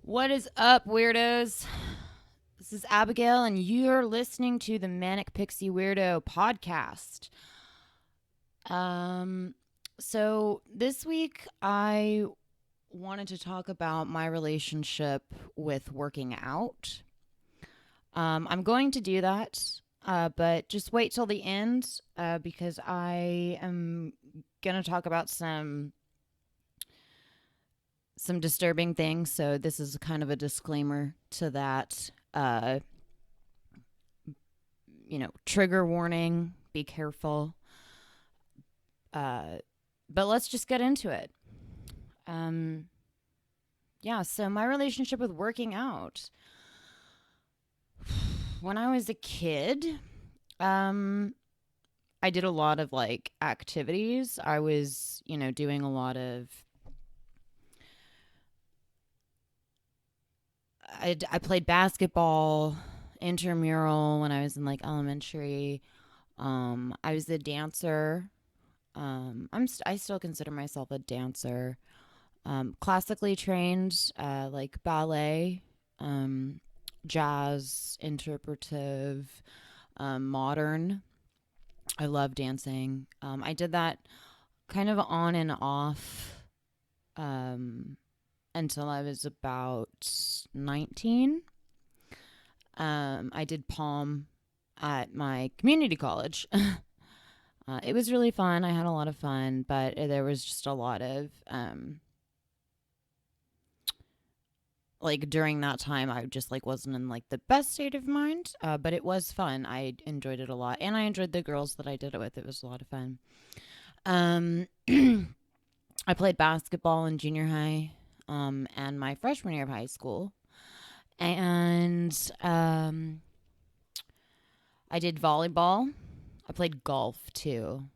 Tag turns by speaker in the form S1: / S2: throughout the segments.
S1: What is up, weirdos? This is Abigail, and you're listening to the Manic Pixie Weirdo podcast. Um, so this week I wanted to talk about my relationship with working out. I'm going to do that, but just wait till the end because I am going to talk about some disturbing things. So this is kind of a disclaimer to that. Trigger warning. Be careful. But let's just get into it. Um, yeah. So my relationship with working out. When I was a kid, um, I did a lot of like activities. I was, doing a lot of. I played basketball, intramural when I was in like elementary. I was a dancer. I still consider myself a dancer. Classically trained, like ballet, um, jazz, interpretive, modern. I love dancing. I did that kind of on and off um, until I was about 19. I did Palm at my community college. It was really fun. I had a lot of fun, but there was just a lot of like during that time I just like wasn't in like the best state of mind, but it was fun. I enjoyed it a lot, and I enjoyed the girls that I did it with. It was a lot of fun. Um, I played basketball in junior high, and my freshman year of high school, and I did volleyball. I played golf too.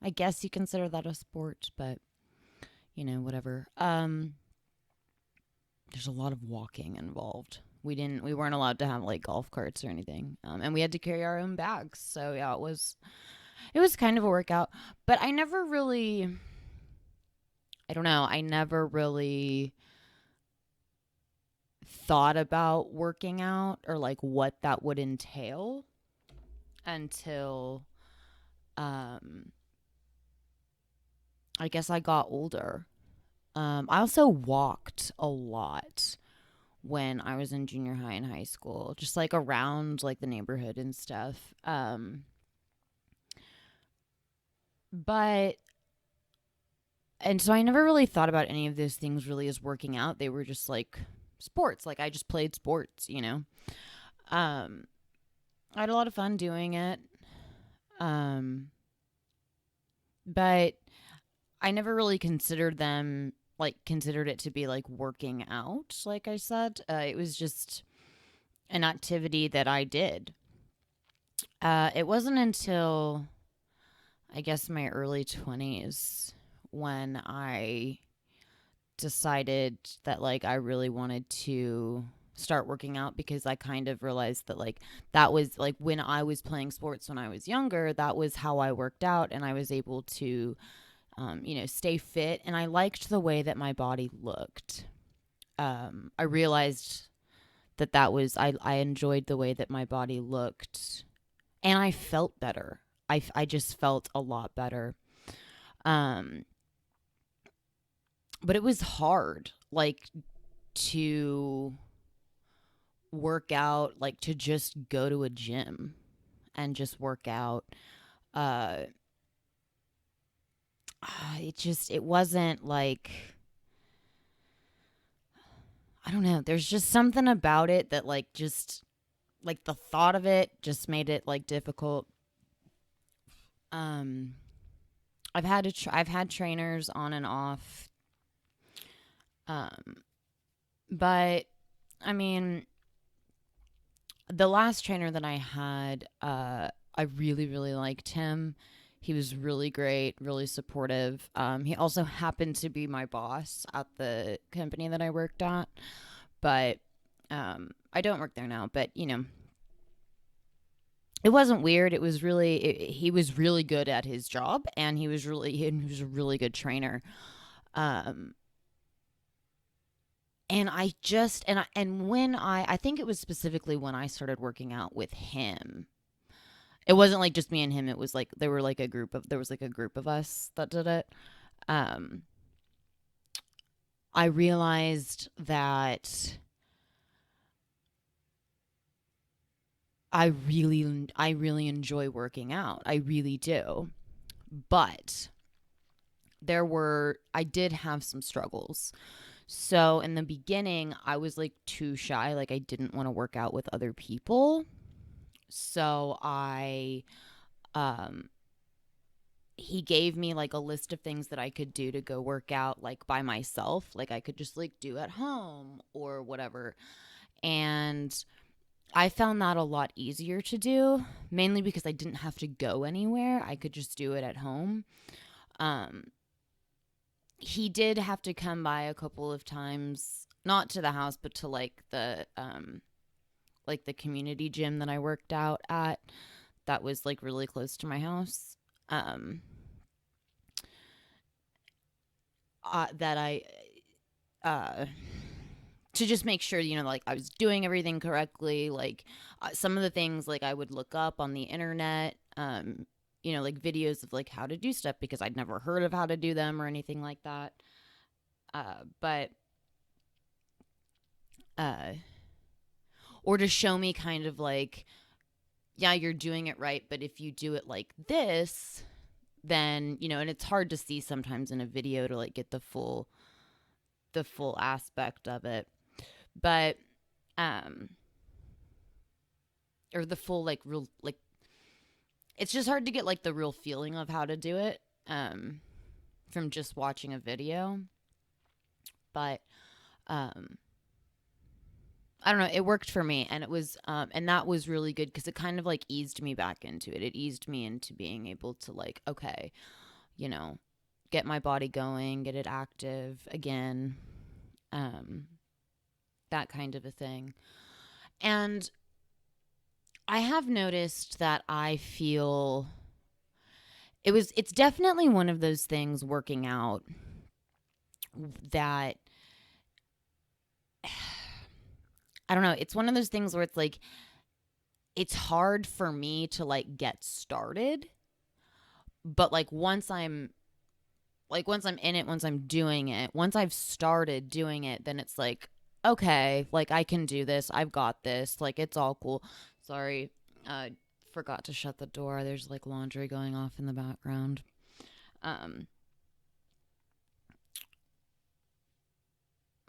S1: I guess you consider that a sport, but whatever. There's a lot of walking involved. We weren't allowed to have like golf carts or anything, and we had to carry our own bags. So yeah, it was kind of a workout. But I never really, I don't know, I never really thought about working out or like what that would entail until um I guess I got older. I also walked a lot when I was in junior high and high school, just like around like the neighborhood and stuff. But and so I never really thought about any of those things really as working out. They were just like sports. Like I just played sports. Um, I had a lot of fun doing it. Um, but I never really considered it to be like working out. Like I said, it was just an activity that I did. It wasn't until I guess my early 20s when I decided that like I really wanted to start working out because I kind of realized that like that was like when I was playing sports when I was younger, that was how I worked out and I was able to stay fit and I liked the way that my body looked. I realized that I enjoyed the way that my body looked and I felt better. I just felt a lot better. Um, but it was hard, like to work out, like to just go to a gym and just work out. Uh, it wasn't like, I don't know. There's just something about it that like just like the thought of it just made it like difficult. Um, I've had trainers on and off. Um, but I mean, the last trainer that I had, I really, really liked him. He was really great, really supportive. He also happened to be my boss at the company that I worked at, but I don't work there now. But it wasn't weird. He was really good at his job, and he was a really good trainer. Um, And I just and when I think it was specifically when I started working out with him. It wasn't like just me and him. It was like there was like a group of us that did it. Um I realized that I really enjoy working out. I really do. But I did have some struggles. So in the beginning, I was like too shy. Like I didn't want to work out with other people. So um, he gave me like a list of things that I could do to go work out like by myself. Like I could just like do at home or whatever. And I found that a lot easier to do, mainly because I didn't have to go anywhere. I could just do it at home. Um, he did have to come by a couple of times, not to the house, but to like the community gym that I worked out at that was like really close to my house. Um that I uh to just make sure, like I was doing everything correctly, like some of the things like I would look up on the internet, like videos of like how to do stuff because I'd never heard of how to do them or anything like that. But uh or to show me kind of like, yeah, you're doing it right, but if you do it like this, then, and it's hard to see sometimes in a video to like get the full aspect of it. But um or the full like real like it's just hard to get like the real feeling of how to do it from just watching a video. But um I don't know, it worked for me, and it was and that was really good because it kind of like eased me back into it. It eased me into being able to like, okay, you know, get my body going, get it active again. Um that kind of a thing. And I have noticed that I feel it's definitely one of those things, working out, that I don't know, it's one of those things where it's like it's hard for me to like get started, but once I'm in it, once I'm doing it, once I've started doing it, then it's like, okay, like I can do this. I've got this. Like it's all cool. Sorry. Forgot to shut the door. There's like laundry going off in the background. Um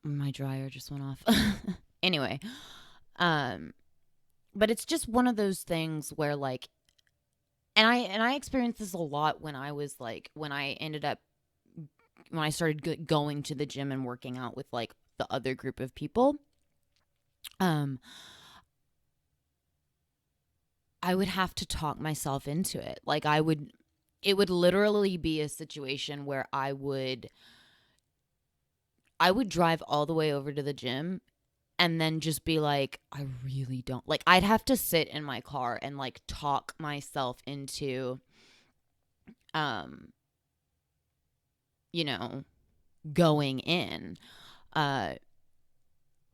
S1: my dryer just went off. Anyway, um but it's just one of those things where like, and I experienced this a lot when I was like when I started going to the gym and working out with like the other group of people. um I would have to talk myself into it. Like it would literally be a situation where I would drive all the way over to the gym and then just be like, I really don't, like, I'd have to sit in my car and like talk myself into um you know going in. uh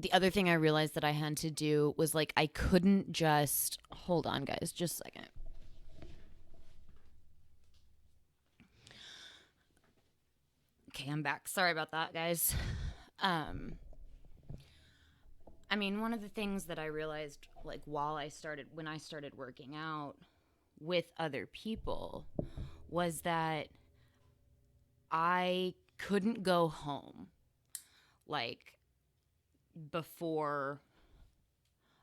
S1: the other thing I realized that I had to do was like, I couldn't just hold on, guys, just a second. Okay, I'm back. Sorry about that, guys. um I mean, one of the things that I realized, like, when I started working out with other people, was that I couldn't go home like before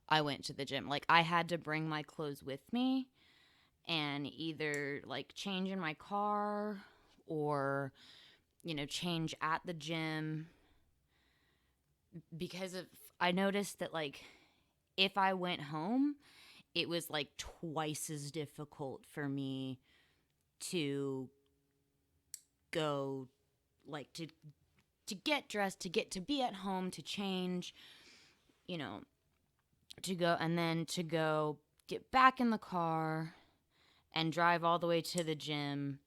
S1: I went to the gym. Like, I had to bring my clothes with me and either like change in my car or, change at the gym, because of I noticed that like if I went home, it was like twice as difficult for me to go, like, to get dressed, to be at home, to change, you know, to go, and then to go get back in the car and drive all the way to the gym.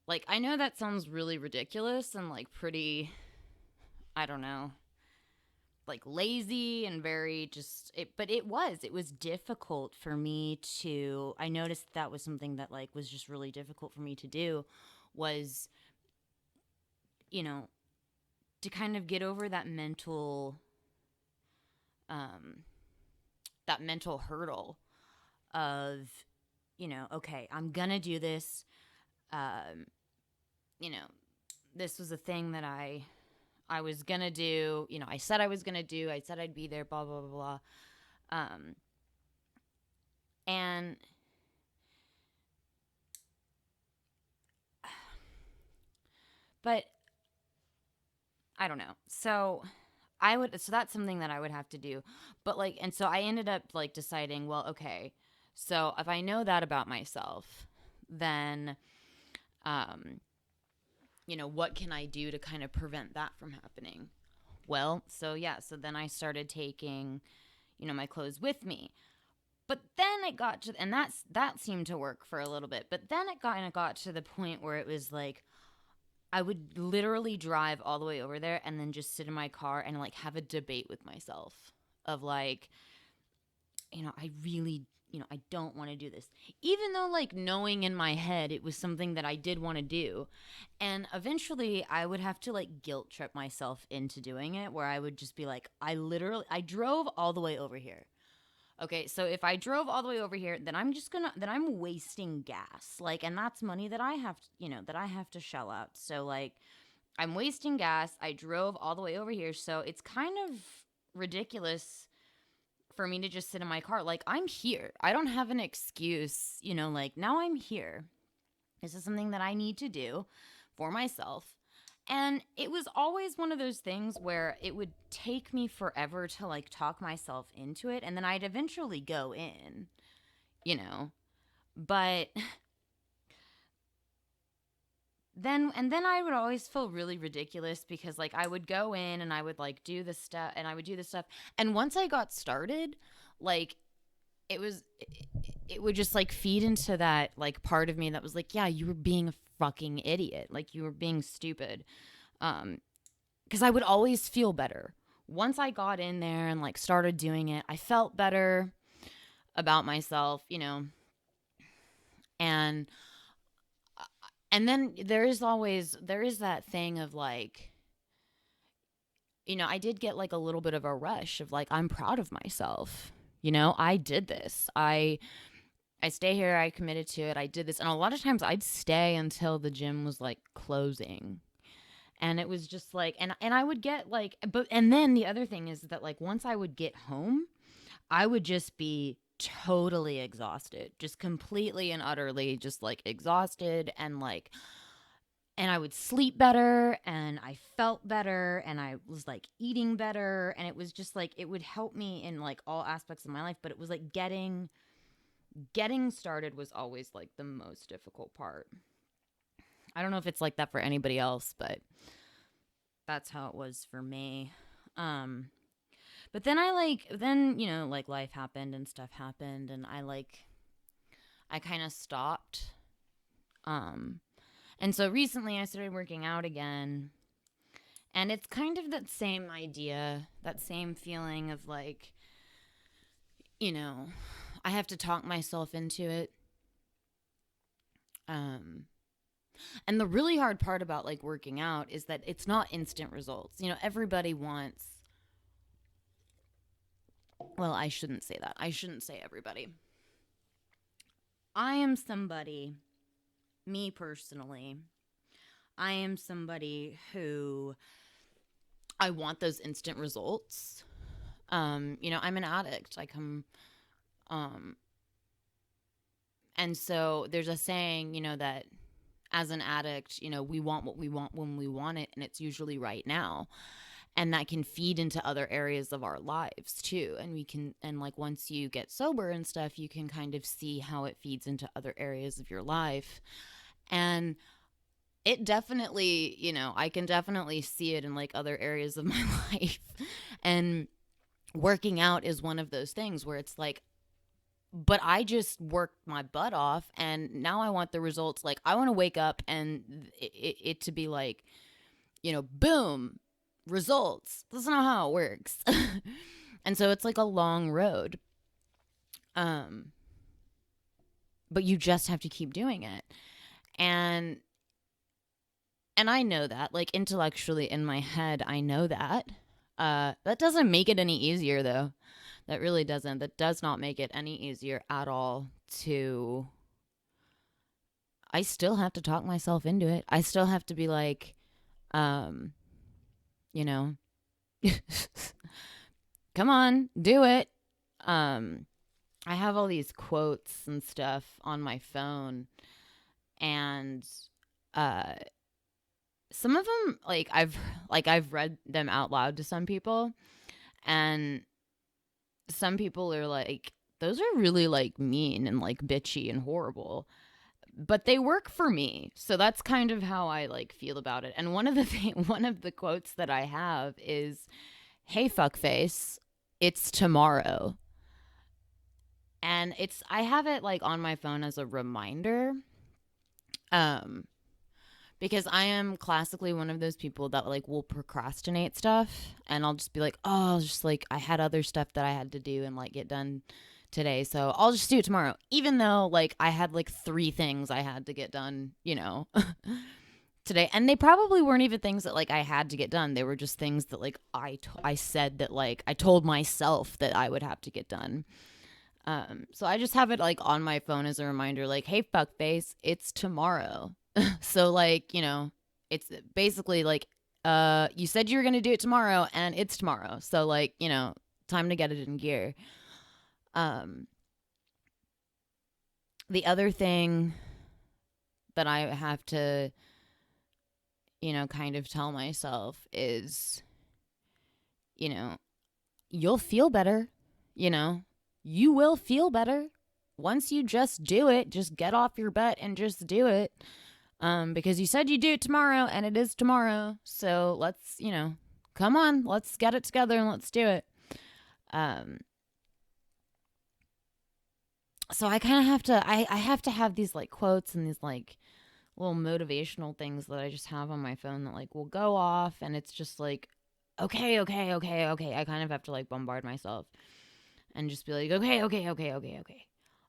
S1: Like, I know that sounds really ridiculous and like pretty, I don't know, like lazy and very just it, but it was difficult for me to. I noticed that was something that like was just really difficult for me to do, was, you know, to kind of get over um that mental hurdle of, okay, I'm gonna do this. um you know this was a thing that I was gonna do. I said I was gonna do. I said I'd be there. Blah blah blah blah. Um, and but I don't know. So I would. So that's something that I would have to do. But like, and so I ended up like deciding. Well, okay. So if I know that about myself, then, um, what can I do to kind of prevent that from happening? Well, so yeah. So then I started taking, my clothes with me. But then it got to, and that seemed to work for a little bit. But then it kind of got to the point where it was like I would literally drive all the way over there and then just sit in my car and like have a debate with myself of like, I really, I don't want to do this. Even though like knowing in my head it was something that I did want to do. And eventually I would have to like guilt trip myself into doing it, where I would just be like, I drove all the way over here. Okay, so if I drove all the way over here, then I'm wasting gas. Like, and that's money that that I have to shell out. So like I'm wasting gas. I drove all the way over here. So it's kind of ridiculous for me to just sit in my car. Like, I'm here. I don't have an excuse, like now I'm here. This is something that I need to do for myself. And it was always one of those things where it would take me forever to like talk myself into it. And then I'd eventually go in, you know. But then I would always feel really ridiculous because like I would go in and I would like do the stuff and I would do the stuff. And once I got started, like it was it would just like feed into that like part of me that was like, yeah, you were being a fucking idiot. Like you were being stupid. Because I would always feel better. Once I got in there and like started doing it, I felt better about myself, and then there is that thing of like, I did get like a little bit of a rush of like, I'm proud of myself. I did this. I stay here. I committed to it. I did this. And a lot of times I'd stay until the gym was like closing. And it was just like, and I would get like, and then the other thing is that like once I would get home, I would just be totally exhausted, just completely and utterly just like exhausted, and like, and I would sleep better and I felt better and I was like eating better. And it was just like, it would help me in like all aspects of my life. But it was like getting started was always like the most difficult part. I don't know if it's like that for anybody else, but that's how it was for me. Um, but then like life happened and stuff happened, and I kind of stopped. Um, and so recently I started working out again, and it's kind of that same idea, that same feeling of like, I have to talk myself into it. And the really hard part about like working out is that it's not instant results. Everybody wants, well, I shouldn't say that. I shouldn't say everybody. I am somebody, me personally, I am somebody who I want those instant results. I'm an addict. And so there's a saying, that as an addict, we want what we want when we want it, and it's usually right now. And that can feed into other areas of our lives too. And like once you get sober and stuff, you can kind of see how it feeds into other areas of your life. And it definitely, I can definitely see it in like other areas of my life. And working out is one of those things where it's like, but I just worked my butt off and now I want the results. Like I want to wake up and it to be like, boom, results. That's not how it works. And so it's like a long road. Um, but you just have to keep doing it. And I know that, like, intellectually in my head, I know that. That doesn't make it any easier, though. That really doesn't. That does not make it any easier at all to. I still have to talk myself into it. I still have to be like, um, you know, come on, do it. Um, I have all these quotes and stuff on my phone, and uh, some of them, I've read them out loud to some people, and some people are like, those are really like mean and like bitchy and horrible, but they work for me. So that's kind of how I like feel about it. And one of the quotes that I have is, "Hey fuckface, it's tomorrow." And I have it like on my phone as a reminder. Um because I am classically one of those people that like will procrastinate stuff, and I'll just be like, "Oh, just like I had other stuff that I had to do and like get done today, so I'll just do it tomorrow." Even though like I had like 3 things I had to get done, today, and they probably weren't even things that like I had to get done. They were just things that like I said that like I told myself that I would have to get done. So I just have it like on my phone as a reminder, like, "Hey fuckface, it's tomorrow." So like, it's basically like, you said you were gonna do it tomorrow, and it's tomorrow. So like, time to get it in gear. Um, the other thing that I have to, kind of tell myself is, you know, you'll feel better, you know, you will feel better once you just do it. Just get off your butt and just do it. Because you said you do it tomorrow, and it is tomorrow. So let's, come on, let's get it together and let's do it. So I kind of have to, I have to have these like quotes and these like little motivational things that I just have on my phone that like will go off, and it's just like, okay, okay, okay, okay. I kind of have to like bombard myself and just be like, okay, okay, okay, okay, okay.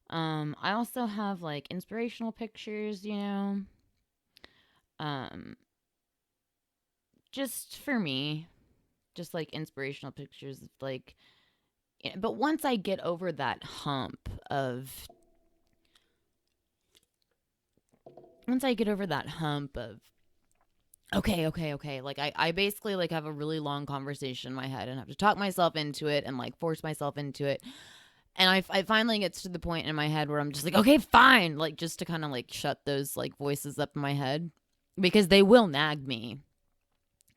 S1: I also have like inspirational pictures, um, just for me, just like inspirational pictures of like, but once I get over that hump of, okay, okay, okay, like I basically like have a really long conversation in my head and have to talk myself into it and like force myself into it. And I finally gets to the point in my head where I'm just like, okay, fine. Like just to kind of like shut those like voices up in my head, because they will nag me.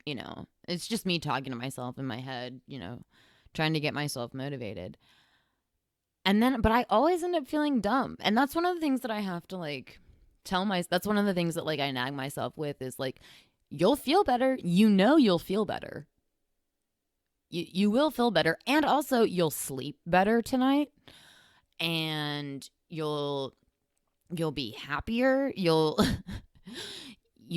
S1: It's just me talking to myself in my head, trying to get myself motivated. And then, but I always end up feeling dumb. And that's one of the things that I have to like that's one of the things that like I nag myself with is like, you'll feel better. You'll feel better. You will feel better. And also you'll sleep better tonight. And you'll be happier. You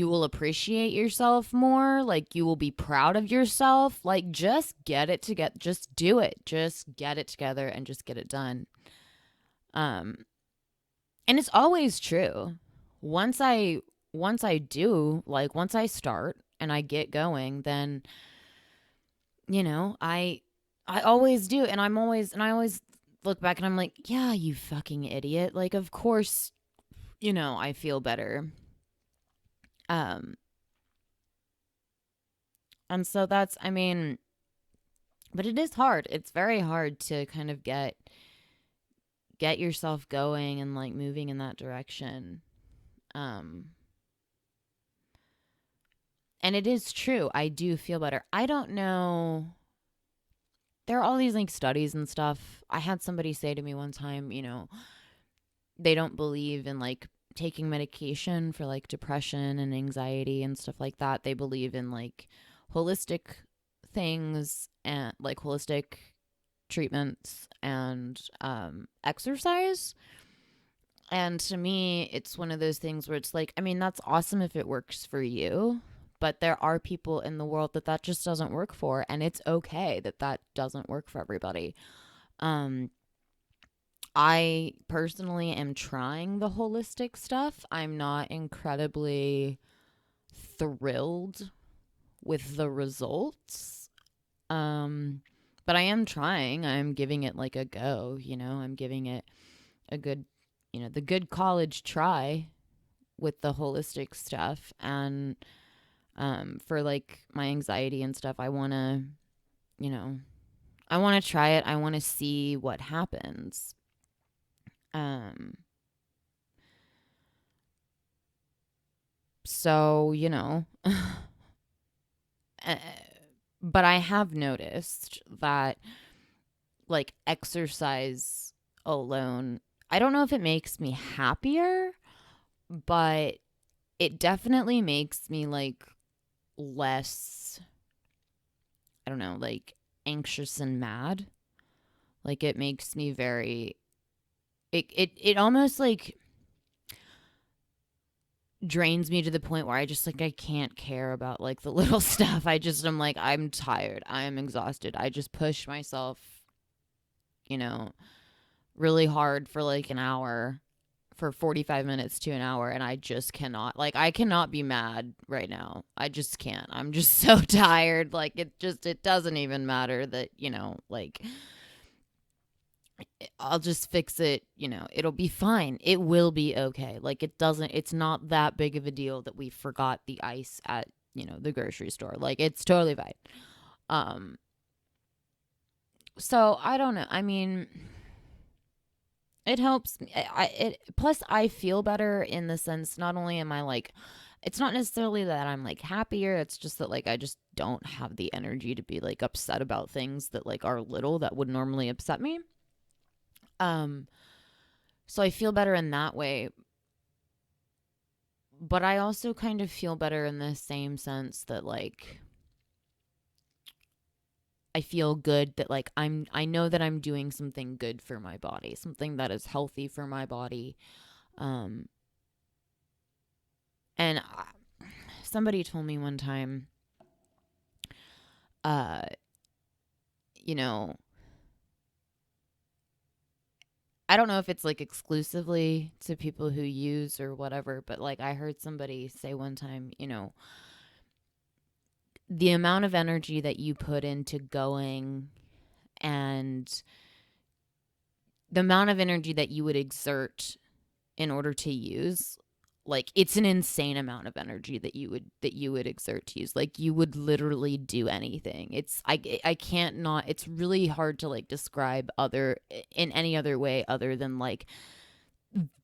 S1: will appreciate yourself more. Like you will be proud of yourself. Like just get it together. Just do it. Just get it together and just get it done. And it's always true. Once I do, like once I start and I get going, then I always do, and I always look back and I'm like, yeah, you fucking idiot. Like of course, I feel better. Um and so that's, I mean, but it is hard. It's very hard to kind of get yourself going and like moving in that direction. Um and it is true. I do feel better. I don't know. There are all these like studies and stuff. I had somebody say to me one time, they don't believe in like taking medication for like depression and anxiety and stuff like that. They believe in like holistic things and like holistic treatments and exercise. And to me, it's one of those things where it's like, I mean, that's awesome if it works for you, but there are people in the world that that just doesn't work for, and it's okay that that doesn't work for everybody. Um, I personally am trying the holistic stuff. I'm not incredibly thrilled with the results. Um, but I am trying. I'm giving it like a go, you know. I'm giving it a good, the good college try with the holistic stuff. And for like my anxiety and stuff, I want to, you know, I want to try it. I want to see what happens. Um so, uh, but I have noticed that like exercise alone, I don't know if it makes me happier, but it definitely makes me like less, I don't know, like anxious and mad. Like it makes me very, it almost like drains me to the point where I just like I can't care about like the little stuff. I'm like I'm tired. I am exhausted. I just push myself, you know, really hard for like an hour, for 45 minutes to an hour, and I just cannot. Like I cannot be mad right now. I just can't. I'm just so tired. Like it doesn't even matter that, like I'll just fix it, it'll be fine. It will be okay. Like it's not that big of a deal that we forgot the ice at, the grocery store. Like it's totally fine. Um so I don't know. I mean, it helps me. Plus I feel better in the sense, not only am I like, it's not necessarily that I'm like happier, it's just that like I just don't have the energy to be like upset about things that like are little that would normally upset me. Um so I feel better in that way, but I also kind of feel better in the same sense that like I feel good that like I know that I'm doing something good for my body, something that is healthy for my body. Um and somebody told me one time, uh you know, I don't know if it's like exclusively to people who use or whatever, but like I heard somebody say one time, the amount of energy that you put into going, and the amount of energy that you would exert in order to use, like it's an insane amount of energy that you would exert to use. Like you would literally do anything. I can't not, it's really hard to like describe other in any other way other than like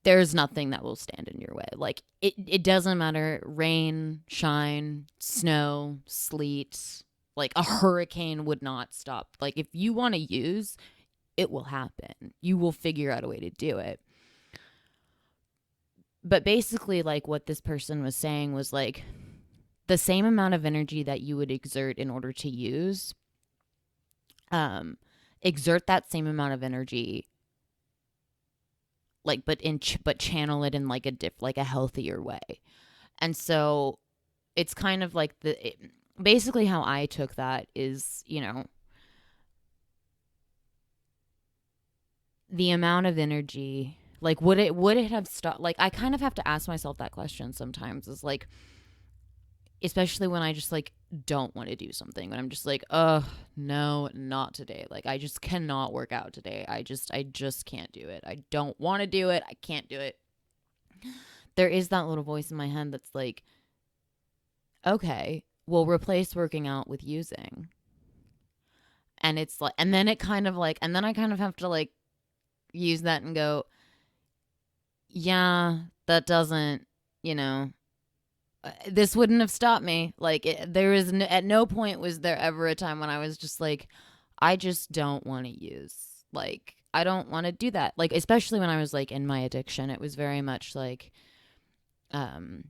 S1: there's nothing that will stand in your way. Like it doesn't matter, rain, shine, snow, sleet, like a hurricane would not stop. Like if you want to use, it will happen. You will figure out a way to do it. But basically like what this person was saying was like the same amount of energy that you would exert in order to use, um exert that same amount of energy, like but channel it in like like a healthier way. And so it's kind of like basically how I took that is, the amount of energy, like would it have stopped, like I kind of have to ask myself that question sometimes, is like, especially when I just like don't want to do something, when I'm just like, no, not today, like I just cannot work out today, I just can't do it, I don't want to do it, I can't do it. There is that little voice in my head that's like, okay, we'll replace working out with using. And it's like, and then it kind of like, and then I kind of have to like use that and go, yeah, that doesn't, this wouldn't have stopped me. Like, there is at no point was there ever a time when I was just like, I just don't want to use. Like, I don't want to do that. Like, especially when I was like in my addiction, it was very much like, um,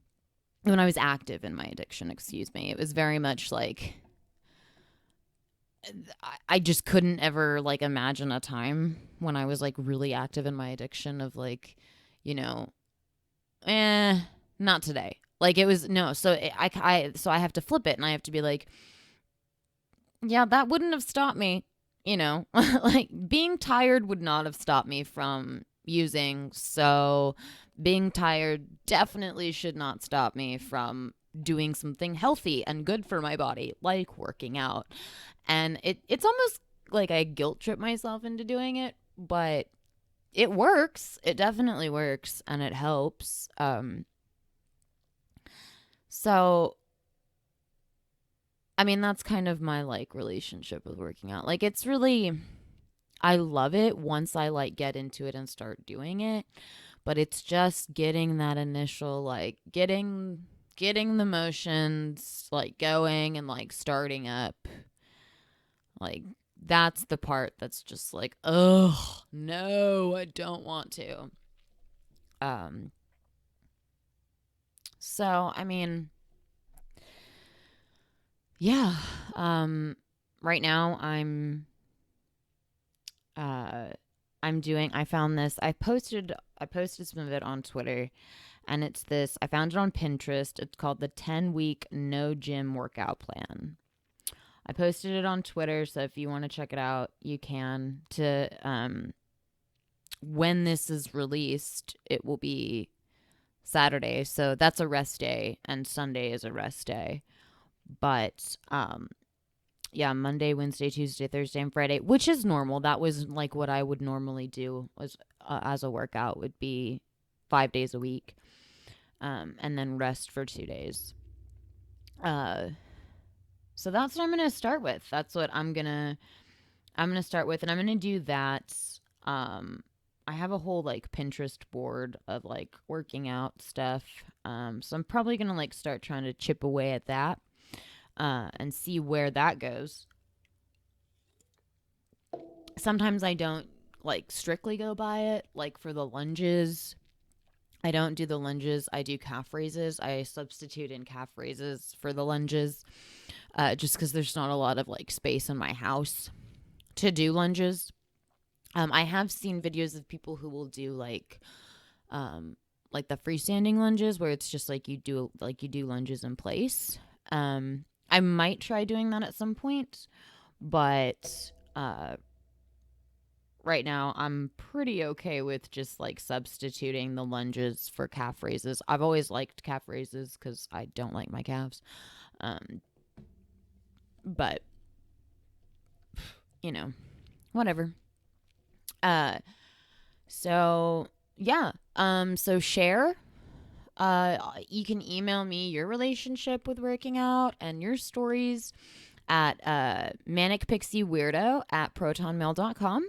S1: when I was active in my addiction, excuse me, it was very much like, I just couldn't ever like imagine a time when I was like really active in my addiction of like, you know, not today. Like it was no, so so I have to flip it and I have to be like, yeah, that wouldn't have stopped me, you know. Like being tired would not have stopped me from using. So being tired definitely should not stop me from doing something healthy and good for my body, like working out. And it's almost like I guilt trip myself into doing it, but it works. It definitely works and it helps. So I mean, that's kind of my like relationship with working out. Like it's really I love it once I like get into it and start doing it, but it's just getting that initial like getting the motions like going and like starting up. Like that's the part that's just like, "Oh, no, I don't want to." Um so I mean, yeah. Um right now uh I'm doing I found this. I posted some of it on Twitter and it's this I found it on Pinterest. It's called the 10-week no gym workout plan. I posted it on Twitter, so if you want to check it out, you can. To when this is released, it will be Saturday, so that's a rest day and Sunday is a rest day. But yeah, Monday, Wednesday, Tuesday, Thursday, and Friday, which is normal. That was like what I would normally do was as a workout would be 5 days a week, and then rest for 2 days. Uh, so that's what I'm gonna start with. That's what I'm gonna start with, and I'm gonna do that. Um, I have a whole like Pinterest board of like working out stuff. So I'm probably gonna like start trying to chip away at that, and see where that goes. Sometimes I don't like strictly go by it. Like for the lunges, I don't do the lunges. I do calf raises. I substitute in calf raises for the lunges, just because there's not a lot of like space in my house to do lunges. I have seen videos of people who will do like the freestanding lunges where it's just like you do lunges in place. I might try doing that at some point, but right now I'm pretty okay with just like substituting the lunges for calf raises. I've always liked calf raises because I don't like my calves. Um, but you know, whatever. Uh, so yeah. So share. You can email me your relationship with working out and your stories at manicpixieweirdo at protonmail.com.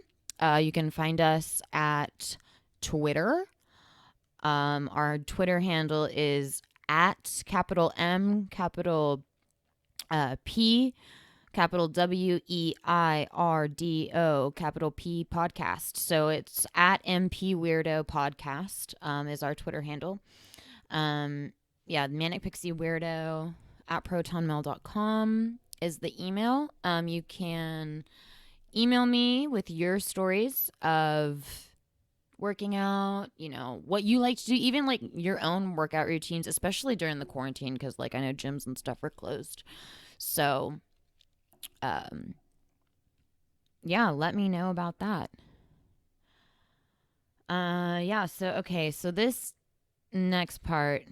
S1: You can find us at Twitter. Our Twitter handle is at capital M, capital P, capital WEIRDO, capital P podcast. So it's at MP Weirdo Podcast is our Twitter handle. Yeah, Manic Pixie Weirdo at protonmail.com is the email. You can email me with your stories of working out, you know, what you like to do, even like your own workout routines, especially during the quarantine, because like I know gyms and stuff are closed. So, um, yeah, let me know about that. Yeah, so okay, so this next part,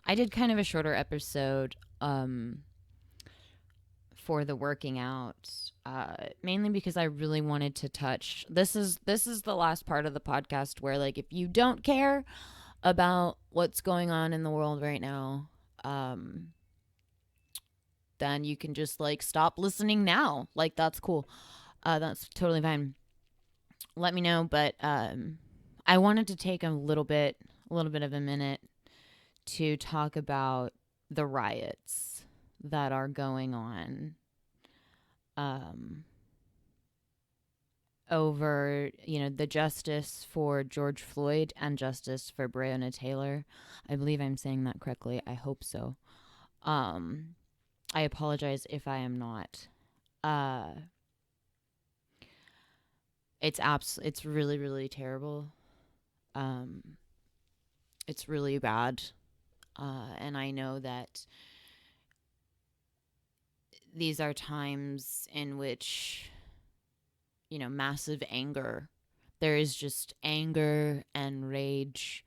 S1: I did kind of a shorter episode, for the working out, mainly because I really wanted to touch. This is the last part of the podcast where like if you don't care about what's going on in the world right now, um, then you can just like stop listening now. Like that's cool. That's totally fine. Let me know, but I wanted to take a little bit of a minute to talk about the riots that are going on um, over, you know, the justice for George Floyd and justice for Breonna Taylor. I believe I'm saying that correctly. I hope so. Um, I apologize if I am not. Uh, it's really really terrible. Um, it's really bad. And I know that these are times in which, massive anger. There is just anger and rage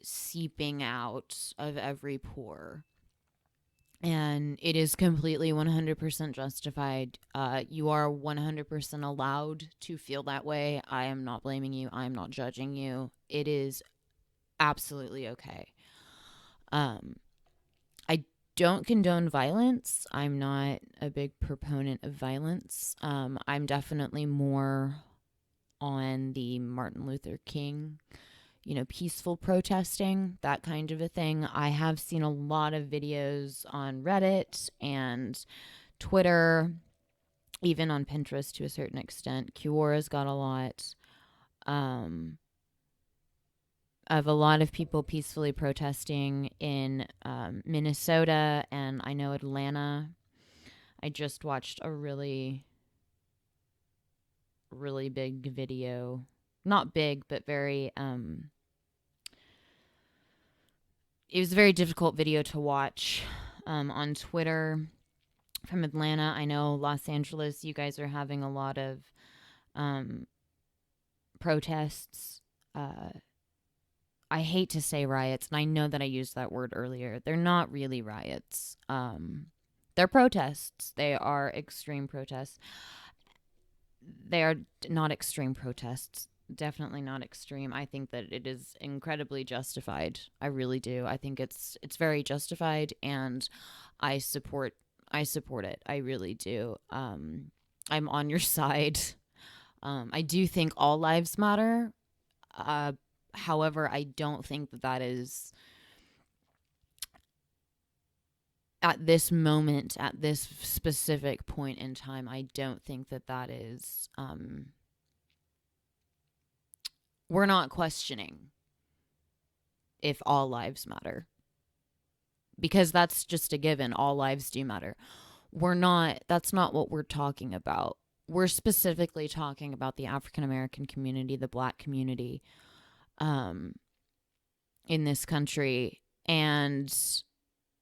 S1: seeping out of every pore. And it is completely 100% justified. You are 100% allowed to feel that way. I am not blaming you. I am not judging you. It is absolutely okay. I don't condone violence. I'm not a big proponent of violence. I'm definitely more on the Martin Luther King, peaceful protesting, that kind of a thing. I have seen a lot of videos on Reddit and Twitter, even on Pinterest to a certain extent. Quora's got a lot of a lot of people peacefully protesting in Minnesota, and I know Atlanta. I just watched a really, really big video. Not big, but very it was a very difficult video to watch on Twitter from Atlanta. I know Los Angeles, you guys are having a lot of protests. I hate to say riots, and I know that I used that word earlier. They're not really riots. They're protests. They are extreme protests. They are not extreme protests. Definitely not extreme. I think that it is incredibly justified. I really do. I think it's very justified, and I support it. I really do. I'm on your side. I do think all lives matter. However, I don't think that is at this moment, at this specific point in time. I don't think that is. We're not questioning if all lives matter, because that's just a given. All lives do matter. That's not what we're talking about. We're specifically talking about the African American community, the Black community in this country. And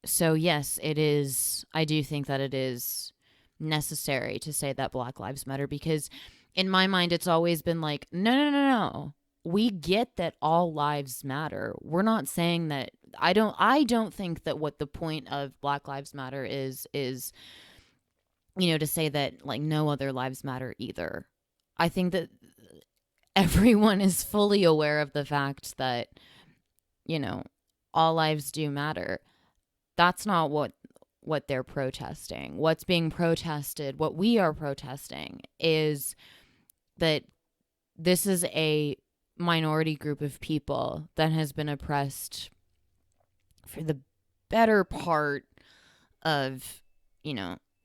S1: so, yes, it is. I do think that it is necessary to say that Black Lives Matter, because in my mind, it's always been like, no. We get that all lives matter. We're not saying that. I don't think that what the point of Black Lives Matter is to say that like no other lives matter either. I think that everyone is fully aware of the fact that all lives do matter. That's not what they're protesting. What's being protested, what we are protesting, is that this is a minority group of people that has been oppressed for the better part of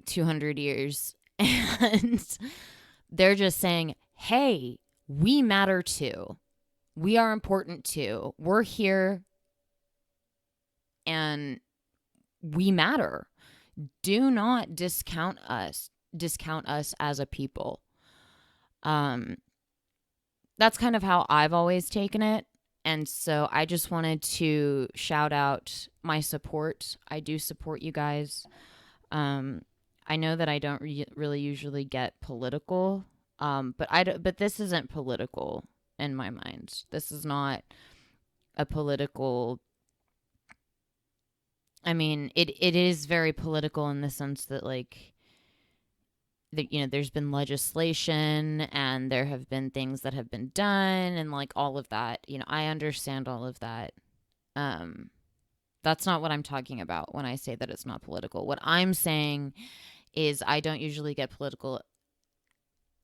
S1: 200 years, and they're just saying, hey, we matter too. We are important too. We're here and we matter. Do not discount us as a people. That's kind of how I've always taken it. And so I just wanted to shout out my support. I do support you guys. I know that I don't really usually get political, but this isn't political in my mind. This is not a political. I mean, it is very political in the sense that like there's been legislation and there have been things that have been done and like all of that. I understand all of that. That's not what I'm talking about when I say that it's not political. What I'm saying is I don't usually get political,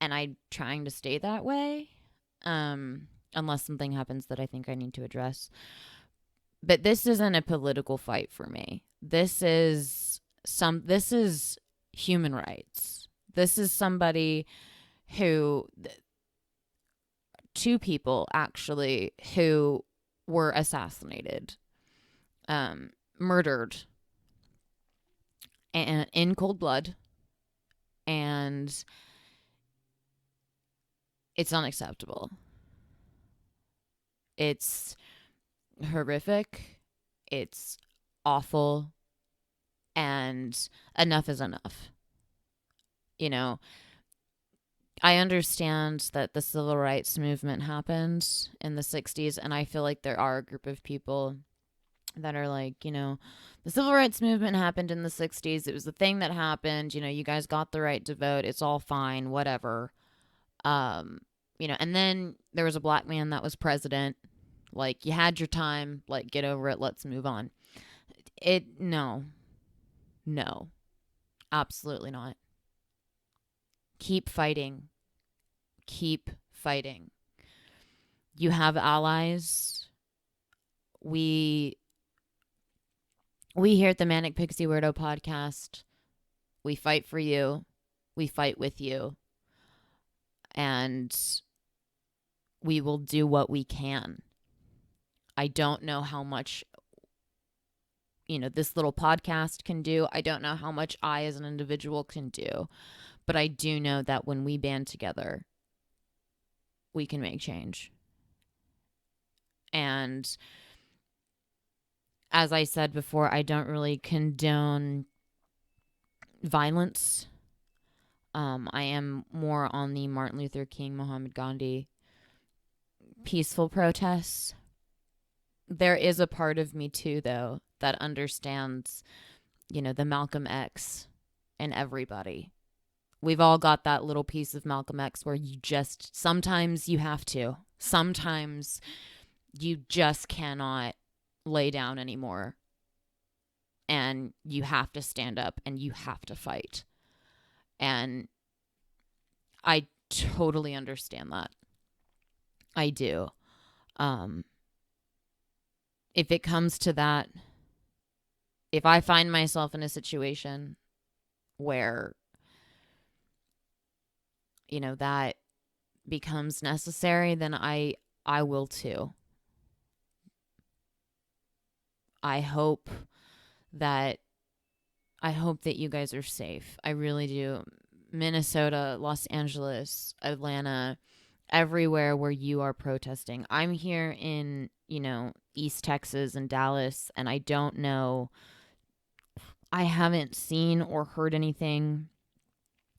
S1: and I'm trying to stay that way, unless something happens that I think I need to address. But this isn't a political fight for me. This is human rights. This is somebody who, two people actually, who were assassinated, murdered, and in cold blood, and it's unacceptable. It's horrific. It's awful, and enough is enough. You know, I understand that the civil rights movement happened in the 60s, and I feel like there are a group of people that are like, the civil rights movement happened in the 60s. It was the thing that happened. You guys got the right to vote. It's all fine, whatever. And then there was a black man that was president. Like, you had your time. Like, get over it. Let's move on. No, absolutely not. Keep fighting. Keep fighting. You have allies. We here at the Manic Pixie Weirdo podcast, we fight for you. We fight with you. And we will do what we can. I don't know how much, this little podcast can do. I don't know how much I as an individual can do. But I do know that when we band together, we can make change. And as I said before, I don't really condone violence. I am more on the Martin Luther King, Muhammad Gandhi peaceful protests. There is a part of me too, though, that understands, the Malcolm X and everybody. We've all got that little piece of Malcolm X where sometimes you have to. Sometimes you just cannot lay down anymore. And you have to stand up and you have to fight. And I totally understand that. I do. If it comes to that, if I find myself in a situation where, that becomes necessary, then I will too. I hope that you guys are safe. I really do. Minnesota, Los Angeles, Atlanta, everywhere where you are protesting. I'm here in, East Texas and Dallas, and I don't know. I haven't seen or heard anything.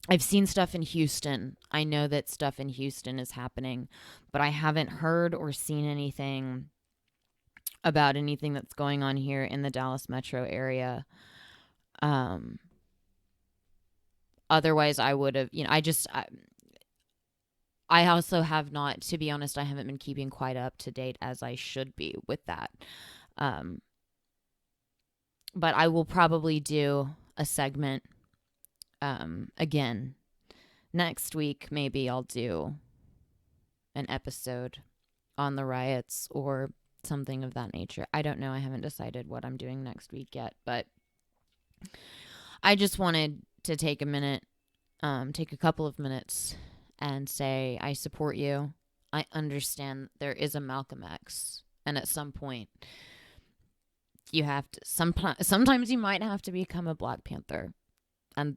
S1: I've seen stuff in Houston. I know that stuff in Houston is happening, but I haven't heard or seen anything about anything that's going on here in the Dallas metro area. Otherwise, I would have, I also have not, to be honest, I haven't been keeping quite up to date as I should be with that. But I will probably do a segment again next week. Maybe I'll do an episode on the riots or something of that nature. I don't know. I haven't decided what I'm doing next week yet, but I just wanted to take a couple of minutes and say I support you. I understand there is a Malcolm X, and at some point you have to, sometimes you might have to become a Black Panther, and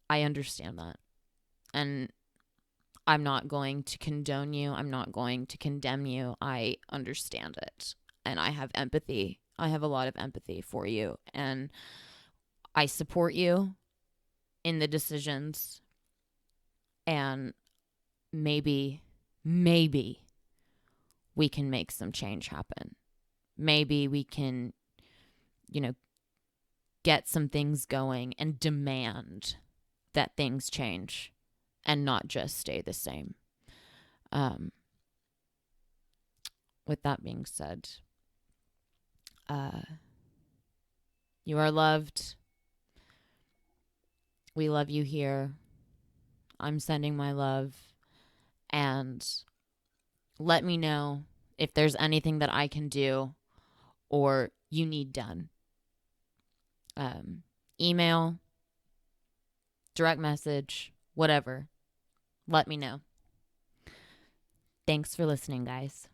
S1: I understand that. And I'm not going to condone you. I'm not going to condemn you. I understand it. And I have empathy. I have a lot of empathy for you. And I support you in the decisions. And maybe we can make some change happen. Maybe we can, get some things going and demand that things change and not just stay the same. With that being said, you are loved. We love you here. I'm sending my love. And let me know if there's anything that I can do or you need done. Email, direct message, whatever. Let me know. Thanks for listening, guys.